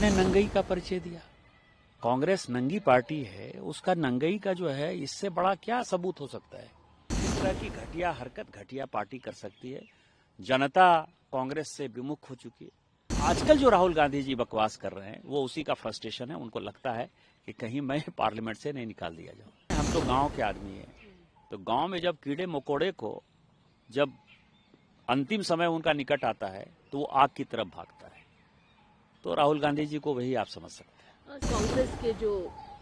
अपने नंगई का परिचय दिया। कांग्रेस नंगी पार्टी है, उसका नंगई का जो है इससे बड़ा क्या सबूत हो सकता है। इस तरह की घटिया हरकत घटिया पार्टी कर सकती है। जनता कांग्रेस से विमुख हो चुकी है। आजकल जो राहुल गांधी जी बकवास कर रहे हैं वो उसी का फ्रस्ट्रेशन है। उनको लगता है कि कहीं मैं पार्लियामेंट से नहीं निकाल दिया जाऊं। हम तो गांव के आदमी हैं, तो गांव में जब कीड़े मकोड़े को जब अंतिम समय उनका निकट आता है तो वो आग की तरफ भागता है। तो राहुल गांधी जी को वही आप समझ सकते हैं। कांग्रेस के जो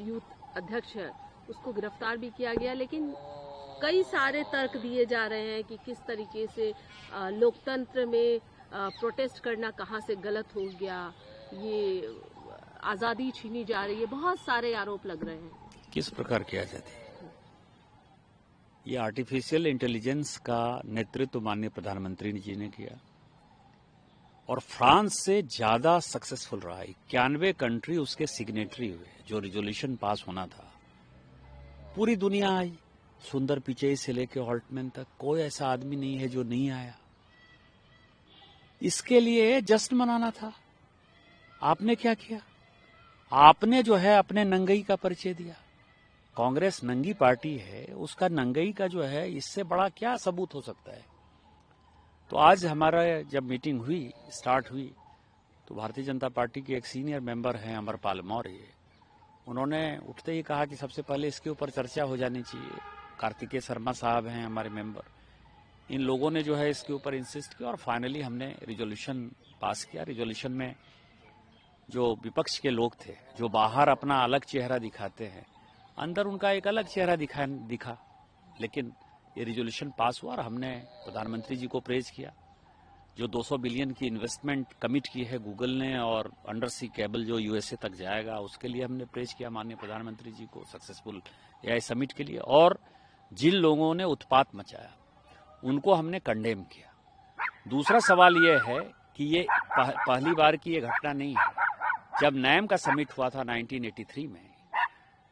यूथ अध्यक्ष है उसको गिरफ्तार भी किया गया, लेकिन कई सारे तर्क दिए जा रहे हैं कि किस तरीके से लोकतंत्र में प्रोटेस्ट करना कहां से गलत हो गया, ये आजादी छीनी जा रही है, बहुत सारे आरोप लग रहे हैं। किस प्रकार की आजादी? ये आर्टिफिशियल इंटेलिजेंस का नेतृत्व माननीय प्रधानमंत्री जी ने किया और फ्रांस से ज्यादा सक्सेसफुल रहा। 91 कंट्री उसके सिग्नेटरी हुए। जो रिजोल्यूशन पास होना था पूरी दुनिया आई, सुंदर पिचई से लेकर हॉल्टमैन तक, कोई ऐसा आदमी नहीं है जो नहीं आया। इसके लिए जश्न मनाना था। आपने क्या किया? आपने जो है अपने नंगई का परिचय दिया। कांग्रेस नंगी पार्टी है, उसका नंगई का जो है इससे बड़ा क्या सबूत हो सकता है। तो आज हमारा जब मीटिंग हुई, स्टार्ट हुई, तो भारतीय जनता पार्टी के एक सीनियर मेंबर हैं अमरपाल मौर्य, उन्होंने उठते ही कहा कि सबसे पहले इसके ऊपर चर्चा हो जानी चाहिए। कार्तिकेय शर्मा साहब हैं हमारे मेंबर, इन लोगों ने जो है इसके ऊपर इंसिस्ट किया और फाइनली हमने रिजोल्यूशन पास किया। रिजोल्यूशन में जो विपक्ष के लोग थे, जो बाहर अपना अलग चेहरा दिखाते हैं, अंदर उनका एक अलग चेहरा दिखा। लेकिन ये रिजोल्यूशन पास हुआ और हमने प्रधानमंत्री जी को प्रेज किया। जो 200 बिलियन की इन्वेस्टमेंट कमिट की है गूगल ने और अंडर सी केबल जो यूएसए तक जाएगा, उसके लिए हमने प्रेज किया माननीय प्रधानमंत्री जी को, सक्सेसफुल एआई समिट के लिए। और जिन लोगों ने उत्पात मचाया उनको हमने कंडेम किया। दूसरा सवाल यह है कि ये पहली बार की ये घटना नहीं है। जब नैम का समिट हुआ था 1983 में,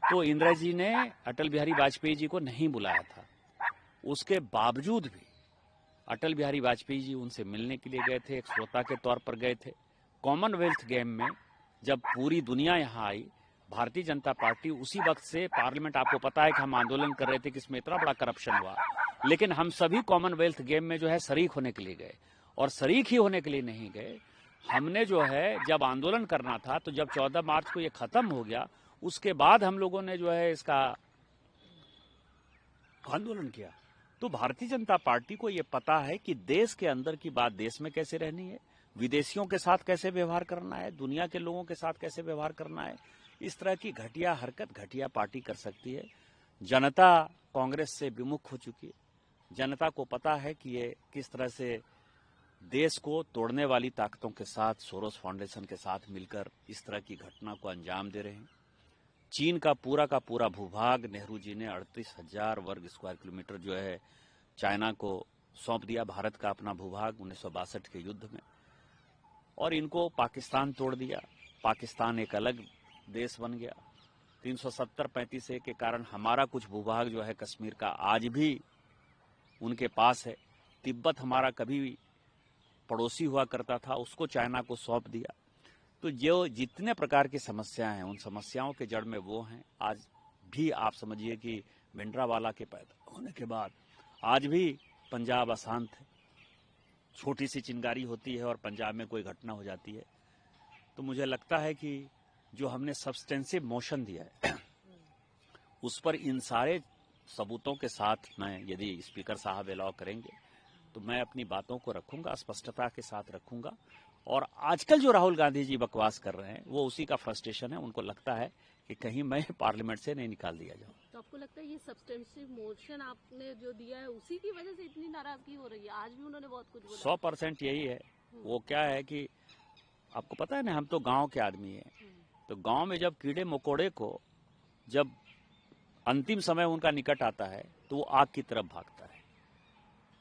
तो इंदिरा जी ने अटल बिहारी वाजपेयी जी को नहीं बुलाया था। उसके बावजूद भी अटल बिहारी वाजपेयी जी उनसे मिलने के लिए गए थे, एक श्रोता के तौर पर गए थे। कॉमनवेल्थ गेम में जब पूरी दुनिया यहाँ आई, भारतीय जनता पार्टी उसी वक्त से पार्लियामेंट, आपको पता है कि हम आंदोलन कर रहे थे कि इसमें इतना बड़ा करप्शन हुआ, लेकिन हम सभी कॉमनवेल्थ गेम में जो है शरीक होने के लिए गए। और शरीक ही होने के लिए नहीं गए, हमने जो है जब आंदोलन करना था, तो जब 14 मार्च को ये खत्म हो गया, उसके बाद हम लोगों ने जो है इसका आंदोलन किया। तो भारतीय जनता पार्टी को ये पता है कि देश के अंदर की बात देश में कैसे रहनी है, विदेशियों के साथ कैसे व्यवहार करना है, दुनिया के लोगों के साथ कैसे व्यवहार करना है। इस तरह की घटिया हरकत घटिया पार्टी कर सकती है। जनता कांग्रेस से विमुख हो चुकी है। जनता को पता है कि ये किस तरह से देश को तोड़ने वाली ताकतों के साथ, सोरोस फाउंडेशन के साथ मिलकर इस तरह की घटना को अंजाम दे रहे हैं। चीन का पूरा भूभाग नेहरू जी ने 38,000 वर्ग स्क्वायर किलोमीटर जो है चाइना को सौंप दिया, भारत का अपना भूभाग 1962 के युद्ध में। और इनको पाकिस्तान तोड़ दिया। पाकिस्तान एक अलग देश बन गया। 370-35 के कारण हमारा कुछ भूभाग जो है कश्मीर का आज भी उनके पास है। तिब्बत हमारा कभी पड़ोसी हुआ करता था, उसको चाइना को सौंप दिया। तो जो जितने प्रकार की समस्याएं हैं, उन समस्याओं के जड़ में वो हैं। आज भी आप समझिए कि भिंडरावाला के पैदा होने के बाद आज भी पंजाब अशांत है। छोटी सी चिंगारी होती है और पंजाब में कोई घटना हो जाती है। तो मुझे लगता है कि जो हमने सब्सटेंसिव मोशन दिया है उस पर इन सारे सबूतों के साथ मैं, यदि स्पीकर साहब अलाउ करेंगे, तो मैं अपनी बातों को रखूंगा, स्पष्टता के साथ रखूंगा। और आजकल जो राहुल गांधी जी बकवास कर रहे हैं वो उसी का फ्रस्ट्रेशन है। उनको लगता है कि कहीं मैं पार्लियामेंट से नहीं निकाल दिया जाऊं। तो आपको लगता है ये सब्सटेंसिव मोशन आपने जो दिया है उसी की वजह से इतनी नाराजगी हो रही है? आज भी उन्होंने बहुत कुछ बोला। 100% यही है। वो क्या है कि आपको पता है ना, हम तो गांव के आदमी हैं, तो गांव में जब कीड़े मकोड़े को जब अंतिम समय उनका निकट आता है तो वो आग की तरफ भागता है।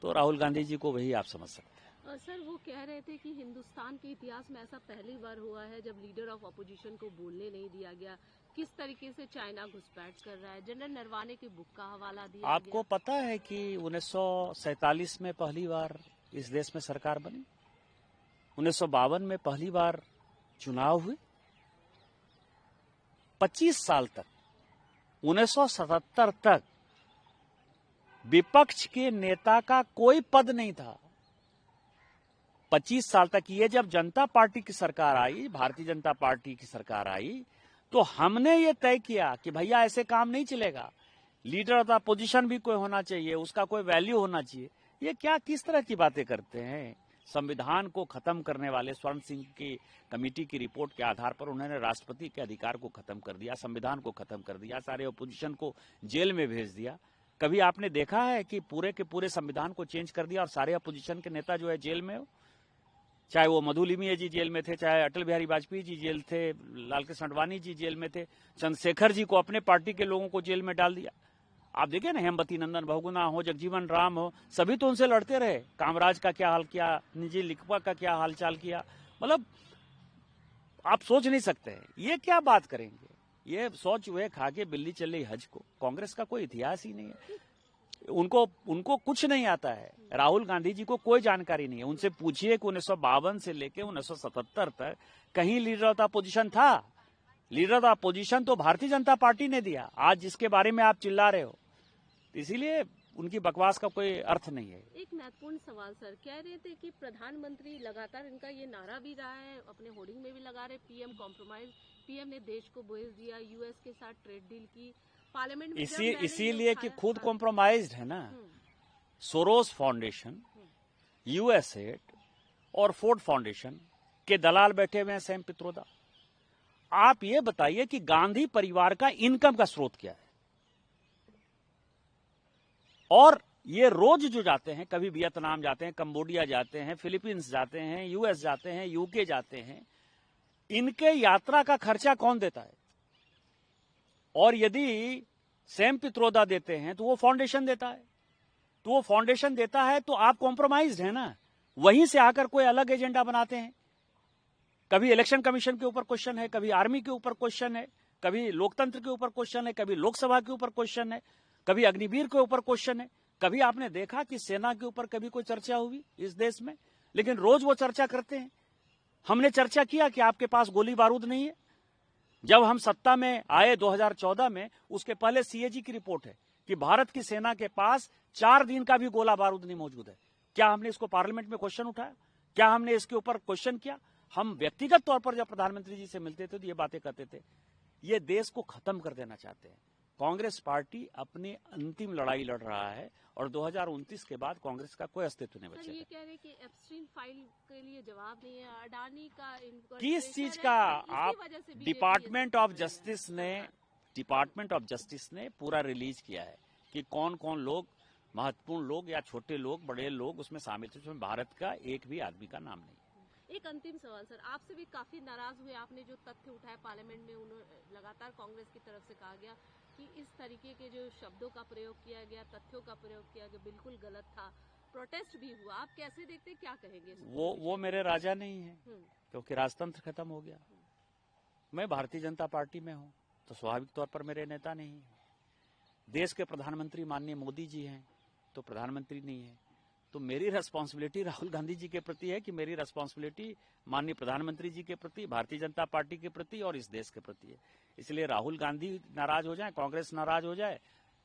तो राहुल गांधी जी को वही आप समझ सकते हैं। सर, वो कह रहे थे कि हिंदुस्तान के इतिहास में ऐसा पहली बार हुआ है जब लीडर ऑफ अपोजिशन को बोलने नहीं दिया गया। किस तरीके से चाइना घुसपैठ कर रहा है। जनरल नरवाने की बुक का हवाला दिया आपको पता है कि 1947 में पहली बार इस देश में सरकार बनी, 1952 में पहली बार चुनाव हुए, 25 साल तक 1977 तक विपक्ष के नेता का कोई पद नहीं था। 25 साल तक ये जब जनता पार्टी की सरकार आई, भारतीय जनता पार्टी की सरकार आई, तो हमने ये तय किया कि भैया ऐसे काम नहीं चलेगा, लीडर ऑफ द अपोजिशन भी कोई होना चाहिए, उसका कोई वैल्यू होना चाहिए। ये क्या किस तरह की बातें करते हैं? संविधान को खत्म करने वाले स्वर्ण सिंह की कमेटी की रिपोर्ट के आधार पर उन्होंने राष्ट्रपति के अधिकार को खत्म कर दिया, संविधान को खत्म कर दिया, सारे अपोजिशन को जेल में भेज दिया। कभी आपने देखा है कि पूरे के पूरे संविधान को चेंज कर दिया और सारे अपोजिशन के नेता जो है जेल में हो? चाहे वो मधु लिमिये जी जेल में थे, चाहे अटल बिहारी वाजपेयी जी जेल थे, लालकृष्ण आडवाणी जी जेल में थे, चंद्रशेखर जी को अपने पार्टी के लोगों को जेल में डाल दिया। आप देखिए ना, हेमवती नंदन बहुगुणा हो, जगजीवन राम हो, सभी तो उनसे लड़ते रहे। कामराज का क्या हाल किया, निजी लिखवा का क्या हालचाल किया, मतलब आप सोच नहीं सकते हैं ये क्या बात करेंगे। ये सोच हुए खा के बिल्ली चल रही हज को। कांग्रेस का कोई इतिहास ही नहीं है, उनको कुछ नहीं आता है। राहुल गांधी जी को कोई जानकारी नहीं है। उनसे पूछिए कि 1952 से लेकर 1977 तक कहीं लीडर ऑफ द अपोजिशन था? लीडर ऑफ द अपोजिशन तो भारतीय जनता पार्टी ने दिया। आज जिसके बारे में आप चिल्ला रहे हो, इसीलिए उनकी बकवास का कोई अर्थ नहीं है। एक महत्वपूर्ण सवाल सर, कह रहे थे कि प्रधानमंत्री लगातार इनका ये नारा भी रहा है, अपने होर्डिंग में भी लगा रहे, पीएम कॉम्प्रोमाइज, पीएम ने देश को बोझ दिया, यूएस के साथ ट्रेड डील की, पार्लियामेंट में इसीलिए कि खुद कॉम्प्रोमाइज्ड है ना। सोरोस फाउंडेशन, यूएसएड और फोर्ड फाउंडेशन के दलाल बैठे हुए हैं सैम पित्रोदा। आप ये बताइए कि गांधी परिवार का इनकम का स्रोत क्या है? और ये रोज जो जाते हैं, कभी वियतनाम जाते हैं, कंबोडिया जाते हैं, फिलीपींस जाते हैं, यूएस जाते हैं, यूके जाते हैं, इनके यात्रा का खर्चा कौन देता है? और यदि सैम पित्रोदा देते हैं तो वो फाउंडेशन देता है, तो वो फाउंडेशन देता है तो आप कॉम्प्रोमाइज्ड है ना। वहीं से आकर कोई अलग एजेंडा बनाते हैं। कभी इलेक्शन कमीशन के ऊपर क्वेश्चन है, कभी आर्मी के ऊपर क्वेश्चन है, कभी लोकतंत्र के ऊपर क्वेश्चन है, कभी लोकसभा के ऊपर क्वेश्चन है, कभी अग्निवीर के ऊपर क्वेश्चन है। कभी आपने देखा कि सेना के ऊपर कभी कोई चर्चा हुई इस देश में? लेकिन रोज वो चर्चा करते हैं। हमने चर्चा किया कि आपके पास गोली बारूद नहीं है। जब हम सत्ता में आए 2014 में, उसके पहले सीएजी की रिपोर्ट है कि भारत की सेना के पास 4 दिन का भी गोला बारूद नहीं मौजूद है। क्या हमने इसको पार्लियामेंट में क्वेश्चन उठाया? क्या हमने इसके ऊपर क्वेश्चन किया? हम व्यक्तिगत तौर पर जब प्रधानमंत्री जी से मिलते थे तो ये बातें करते थे। ये देश को खत्म कर देना चाहते हैं। कांग्रेस पार्टी अपनी अंतिम लड़ाई लड़ रहा है और 2029 के बाद कांग्रेस का कोई अस्तित्व नहीं बचेगा। ये कह रहे कि एप्स्टीन फाइल के लिए जवाब नहीं है, अडानी का किस चीज का? आप डिपार्टमेंट ऑफ जस्टिस ने पूरा रिलीज किया है कि कौन कौन लोग, महत्वपूर्ण लोग या छोटे लोग, बड़े लोग उसमें शामिल थे। उसमें भारत का एक भी आदमी का नाम नहीं। एक अंतिम सवाल सर, आपसे भी काफी नाराज हुए, आपने जो तथ्य उठाए पार्लियामेंट में, उन्होंने लगातार कांग्रेस की तरफ से कहा गया कि इस तरीके के जो शब्दों का प्रयोग किया गया, तथ्यों का प्रयोग किया गया, बिल्कुल गलत था। प्रोटेस्ट भी हुआ, आप कैसे देखते, क्या कहेंगे? वो मेरे राजा नहीं है, क्योंकि राजतंत्र खत्म हो गया। मैं भारतीय जनता पार्टी में हूँ तो स्वाभाविक तौर पर मेरे नेता नहीं है। देश के प्रधानमंत्री माननीय मोदी जी हैं तो प्रधानमंत्री नहीं है। तो मेरी रिस्पॉन्सिबिलिटी राहुल गांधी जी के प्रति है कि मेरी रिस्पॉन्सिबिलिटी माननीय प्रधानमंत्री जी के प्रति, भारतीय जनता पार्टी के प्रति और इस देश के प्रति है। इसलिए राहुल गांधी नाराज हो जाए, कांग्रेस नाराज हो जाए,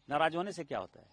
नाराज होने से क्या होता है?